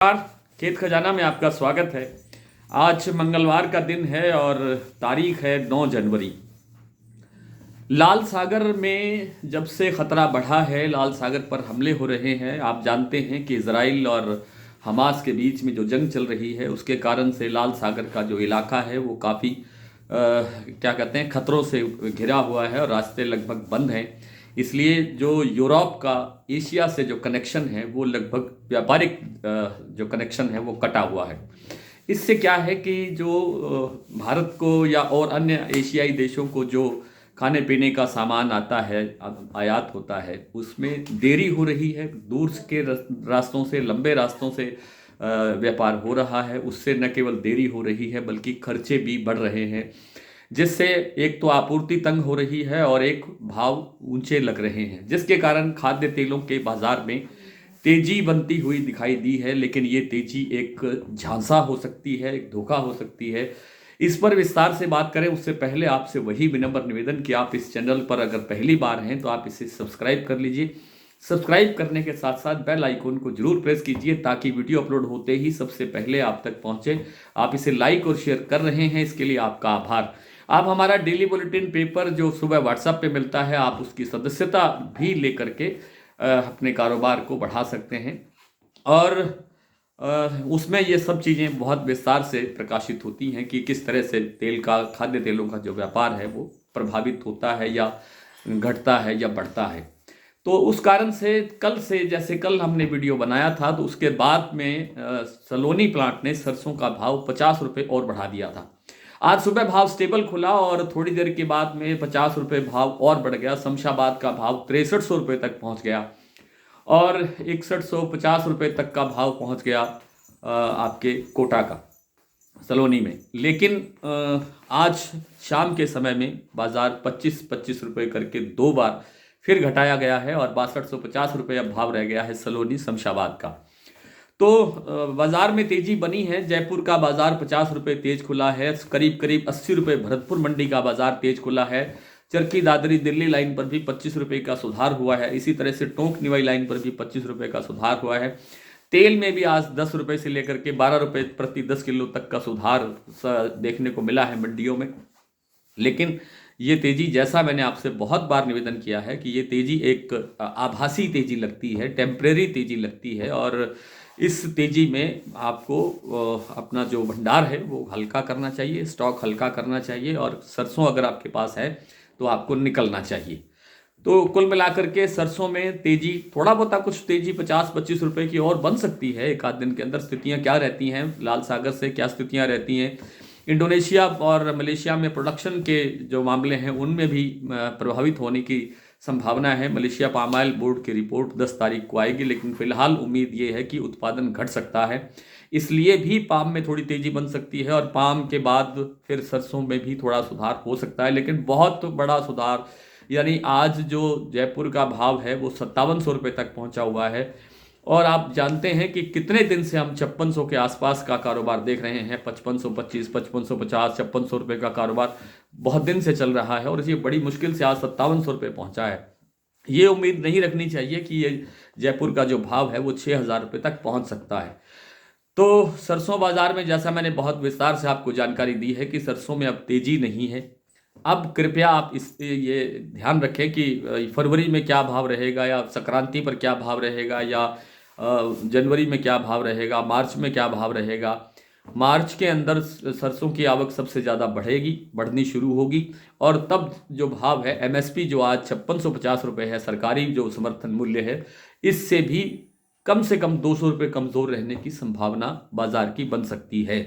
नमस्कार। खेत खजाना में आपका स्वागत है। आज मंगलवार का दिन है और तारीख है 9 जनवरी। लाल सागर में जब से खतरा बढ़ा है, लाल सागर पर हमले हो रहे हैं। आप जानते हैं कि इजराइल और हमास के बीच में जो जंग चल रही है उसके कारण से लाल सागर का जो इलाका है वो काफ़ी क्या कहते हैं, खतरों से घिरा हुआ है और रास्ते लगभग बंद हैं। इसलिए जो यूरोप का एशिया से जो कनेक्शन है वो लगभग व्यापारिक जो कनेक्शन है वो कटा हुआ है। इससे क्या है कि जो भारत को या और अन्य एशियाई देशों को जो खाने पीने का सामान आता है, आयात होता है, उसमें देरी हो रही है। दूर के रास्तों से, लंबे रास्तों से व्यापार हो रहा है। उससे न केवल देरी हो रही है बल्कि खर्चे भी बढ़ रहे हैं, जिससे एक तो आपूर्ति तंग हो रही है और एक भाव ऊंचे लग रहे हैं, जिसके कारण खाद्य तेलों के बाजार में तेजी बनती हुई दिखाई दी है। लेकिन ये तेजी एक झांसा हो सकती है, एक धोखा हो सकती है। इस पर विस्तार से बात करें उससे पहले आपसे वही विनम्र निवेदन कि आप इस चैनल पर अगर पहली बार हैं तो आप इसे सब्सक्राइब कर लीजिए। सब्सक्राइब करने के साथ साथ बेल आइकन को जरूर प्रेस कीजिए ताकि वीडियो अपलोड होते ही सबसे पहले आप तक पहुंचे। आप इसे लाइक और शेयर कर रहे हैं, इसके लिए आपका आभार। आप हमारा डेली बुलेटिन पेपर जो सुबह व्हाट्सएप पे मिलता है, आप उसकी सदस्यता भी लेकर के अपने कारोबार को बढ़ा सकते हैं और उसमें ये सब चीज़ें बहुत विस्तार से प्रकाशित होती हैं कि किस तरह से तेल का, खाद्य तेलों का जो व्यापार है वो प्रभावित होता है या घटता है या बढ़ता है। तो उस कारण से कल से, जैसे कल हमने वीडियो बनाया था तो उसके बाद में सलोनी प्लांट ने सरसों का भाव 50 रुपये और बढ़ा दिया था। आज सुबह भाव स्टेबल खुला और थोड़ी देर के बाद में 50 रुपये भाव और बढ़ गया। शमशाबाद का भाव 6300 रुपये तक पहुंच गया और 6150 रुपये तक का भाव पहुंच गया आपके कोटा का, सलोनी में। लेकिन आज शाम के समय में बाजार 25-25 रुपये करके दो बार फिर घटाया गया है और 6250 रुपये अब भाव रह गया है सलोनी शमशाबाद का। तो बाजार में तेजी बनी है। जयपुर का बाजार 50 रुपये तेज खुला है। करीब करीब 80 रुपये भरतपुर मंडी का बाजार तेज खुला है। चरखी दादरी दिल्ली लाइन पर भी 25 रुपये का सुधार हुआ है। इसी तरह से टोंक निवाई लाइन पर भी 25 रुपये का सुधार हुआ है। तेल में भी आज 10 रुपये से लेकर के 12 रुपये प्रति 10 किलो तक का सुधार देखने को मिला है मंडियों में। लेकिन ये तेजी, जैसा मैंने आपसे बहुत बार निवेदन किया है कि ये तेजी एक आभासी तेजी लगती है, टेम्परेरी तेजी लगती है और इस तेजी में आपको अपना जो भंडार है वो हल्का करना चाहिए, स्टॉक हल्का करना चाहिए और सरसों अगर आपके पास है तो आपको निकलना चाहिए। तो कुल मिलाकर के सरसों में तेजी, थोड़ा बहुत कुछ तेजी 50-25 रुपए की और बन सकती है एक आध दिन के अंदर। स्थितियां क्या रहती हैं लाल सागर से, क्या स्थितियां रहती हैं इंडोनेशिया और मलेशिया में, प्रोडक्शन के जो मामले हैं उनमें भी प्रभावित होने की संभावना है। मलेशिया पाम ऑयल बोर्ड की रिपोर्ट 10 तारीख को आएगी, लेकिन फिलहाल उम्मीद ये है कि उत्पादन घट सकता है, इसलिए भी पाम में थोड़ी तेजी बन सकती है और पाम के बाद फिर सरसों में भी थोड़ा सुधार हो सकता है। लेकिन बहुत बड़ा सुधार, यानी आज जो जयपुर का भाव है वो 5700 रुपये तक पहुंचा हुआ है और आप जानते हैं कि कितने दिन से हम 5600 के आसपास का कारोबार देख रहे हैं। 5525, 5550, 5600 रुपये का कारोबार बहुत दिन से चल रहा है और ये बड़ी मुश्किल से आज 5700 रुपये पहुंचा है। ये उम्मीद नहीं रखनी चाहिए कि ये जयपुर का जो भाव है वो 6000 रुपये तक पहुंच सकता है। तो सरसों बाजार में, जैसा मैंने बहुत विस्तार से आपको जानकारी दी है कि सरसों में अब तेजी नहीं है। अब कृपया आप इस ये ध्यान रखें कि फरवरी में क्या भाव रहेगा या संक्रांति पर क्या भाव रहेगा या जनवरी में क्या भाव रहेगा, मार्च में क्या भाव रहेगा। मार्च के अंदर सरसों की आवक सबसे ज़्यादा बढ़ेगी, बढ़नी शुरू होगी और तब जो भाव है एमएसपी जो आज 5650 रुपये है, सरकारी जो समर्थन मूल्य है, इससे भी कम से कम 200 रुपये कमज़ोर रहने की संभावना बाजार की बन सकती है।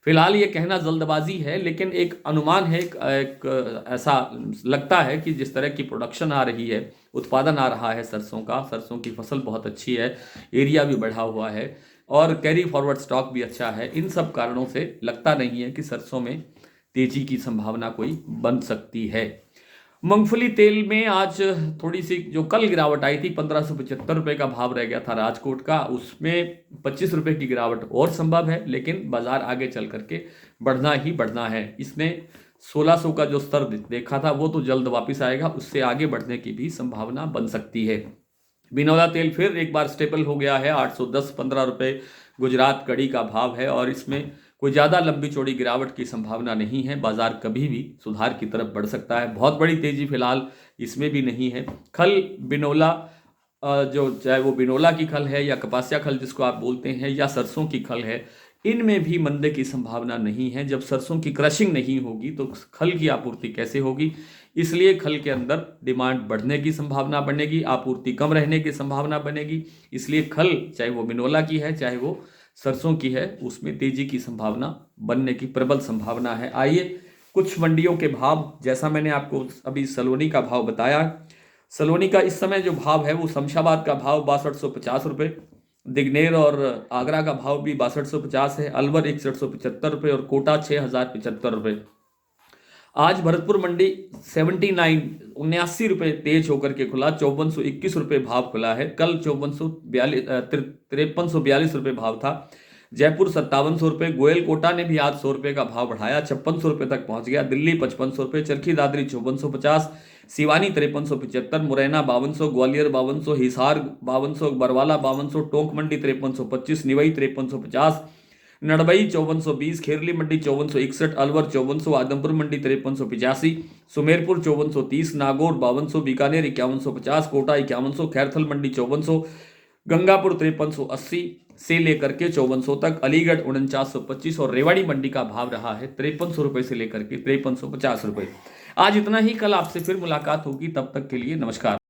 फिलहाल ये कहना जल्दबाजी है, लेकिन एक अनुमान है, एक ऐसा लगता है कि जिस तरह की प्रोडक्शन आ रही है, उत्पादन आ रहा है सरसों का, सरसों की फसल बहुत अच्छी है, एरिया भी बढ़ा हुआ है और कैरी फॉरवर्ड स्टॉक भी अच्छा है। इन सब कारणों से लगता नहीं है कि सरसों में तेजी की संभावना कोई बन सकती है। मूंगफली तेल में आज थोड़ी सी जो कल गिरावट आई थी, 1575 रुपये का भाव रह गया था राजकोट का, उसमें 25 रुपये की गिरावट और संभव है, लेकिन बाजार आगे चल करके बढ़ना ही बढ़ना है। इसने 1600 का जो स्तर देखा था वो तो जल्द वापस आएगा, उससे आगे बढ़ने की भी संभावना बन सकती है। बिनौला तेल फिर एक बार स्टेबल हो गया है, 810-15 रुपये गुजरात कड़ी का भाव है और इसमें कोई ज़्यादा लंबी चौड़ी गिरावट की संभावना नहीं है। बाजार कभी भी सुधार की तरफ बढ़ सकता है, बहुत बड़ी तेजी फिलहाल इसमें भी नहीं है। खल बिनोला जो चाहे वो बिनोला की खल है या कपासिया खल जिसको आप बोलते हैं या सरसों की खल है, इनमें भी मंदे की संभावना नहीं है। जब सरसों की क्रशिंग नहीं होगी तो खल की आपूर्ति कैसे होगी, इसलिए खल के अंदर डिमांड बढ़ने की संभावना बनेगी, आपूर्ति कम रहने की संभावना बनेगी। इसलिए खल चाहे वो बिनोला की है चाहे वो सरसों की है, उसमें तेजी की संभावना बनने की प्रबल संभावना है। आइए कुछ मंडियों के भाव, जैसा मैंने आपको अभी सलोनी का भाव बताया, सलोनी का इस समय जो भाव है वो शमशाबाद का भाव 6250 रुपये, दिग्नेर और आगरा का भाव भी 6250 है, अलवर 6175 रुपये और कोटा 6075 रुपये। आज भरतपुर मंडी 79 रुपये तेज होकर के खुला, 5421 रुपये भाव खुला है। कल 5342 रुपये भाव था। जयपुर 5700 रुपये, गोयल कोटा ने भी आज 100 रुपये का भाव बढ़ाया, 5600 रुपये तक पहुंच गया। दिल्ली 5500 रुपये, चरखी दादरी 5450, सिवानी 5375, मुरैना 5200, ग्वालियर 5200, हिसार 5200, बरवाला 5200, टोंक मंडी 5325, निवई 5350, नड़बई 5420, खेरली मंडी 5461, अलवर 5400, आदमपुर मंडी 5385, सुमेरपुर 5430, नागौर 5200, बीकानेर 5150, कोटा 5100, खैरथल मंडी 5400, गंगापुर 5380 से लेकर के 5400 तक, अलीगढ़ 4925 और रेवाड़ी मंडी का भाव रहा है 5300 रुपये से लेकर के 5350 रुपये। आज इतना ही, कल आपसे फिर मुलाकात होगी, तब तक के लिए नमस्कार।